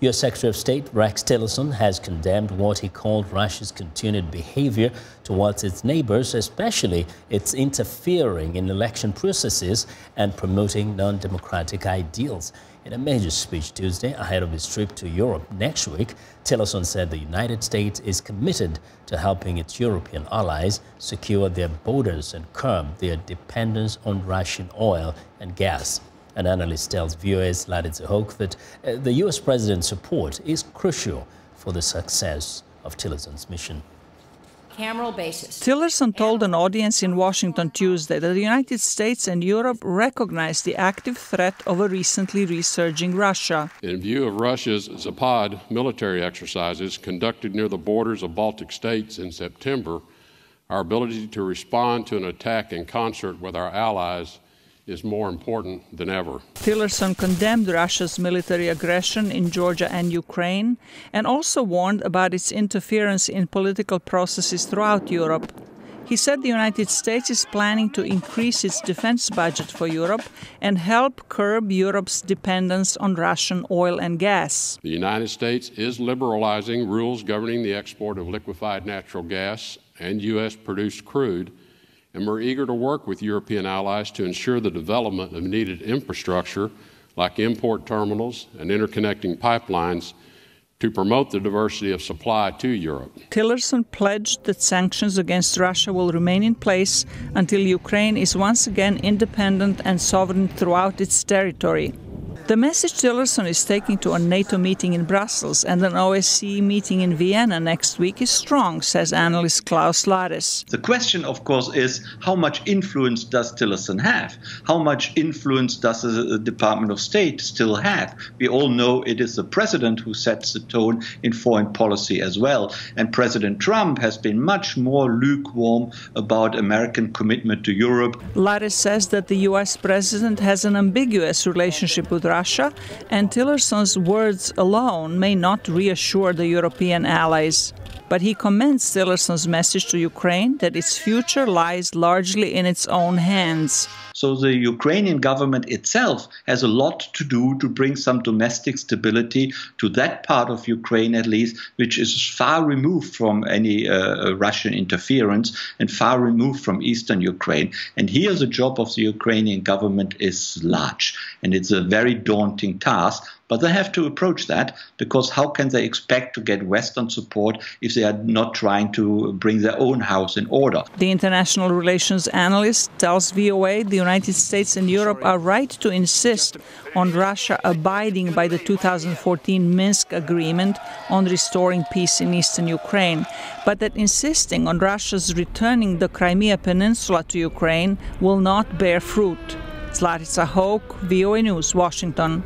U.S. Secretary of State Rex Tillerson has condemned what he called Russia's continued behavior towards its neighbors, especially its interfering in election processes and promoting non-democratic ideals. In a major speech Tuesday ahead of his trip to Europe next week, Tillerson said the United States is committed to helping its European allies secure their borders and curb their dependence on Russian oil and gas. An analyst tells VOA's Laditz Hoke that the U.S. president's support is crucial for the success of Tillerson's mission. Tillerson told an audience in Washington Tuesday that the United States and Europe recognize the active threat of a recently resurging Russia. In view of Russia's Zapad military exercises conducted near the borders of Baltic states in September, our ability to respond to an attack in concert with our allies is more important than ever. Tillerson condemned Russia's military aggression in Georgia and Ukraine and also warned about its interference in political processes throughout Europe. He said the United States is planning to increase its defense budget for Europe and help curb Europe's dependence on Russian oil and gas. The United States is liberalizing rules governing the export of liquefied natural gas and U.S.-produced crude, and we're eager to work with European allies to ensure the development of needed infrastructure like import terminals and interconnecting pipelines to promote the diversity of supply to Europe. Tillerson pledged that sanctions against Russia will remain in place until Ukraine is once again independent and sovereign throughout its territory. The message Tillerson is taking to a NATO meeting in Brussels and an OSCE meeting in Vienna next week is strong, says analyst Klaus Lares. The question, of course, is how much influence does Tillerson have? How much influence does the Department of State still have? We all know it is the president who sets the tone in foreign policy as well. And President Trump has been much more lukewarm about American commitment to Europe. Lares says that the U.S. president has an ambiguous relationship with Russia, and Tillerson's words alone may not reassure the European allies. But he commends Tillerson's message to Ukraine that its future lies largely in its own hands. So the Ukrainian government itself has a lot to do to bring some domestic stability to that part of Ukraine, at least, which is far removed from any Russian interference and far removed from eastern Ukraine. And here the job of the Ukrainian government is large, and it's a very daunting task. But they have to approach that, because how can they expect to get Western support if they are not trying to bring their own house in order? The international relations analyst tells VOA the United States and Europe are right to insist on Russia abiding by the 2014 Minsk agreement on restoring peace in eastern Ukraine, but that insisting on Russia's returning the Crimea Peninsula to Ukraine will not bear fruit. Zlatica Hoke, VOA News, Washington.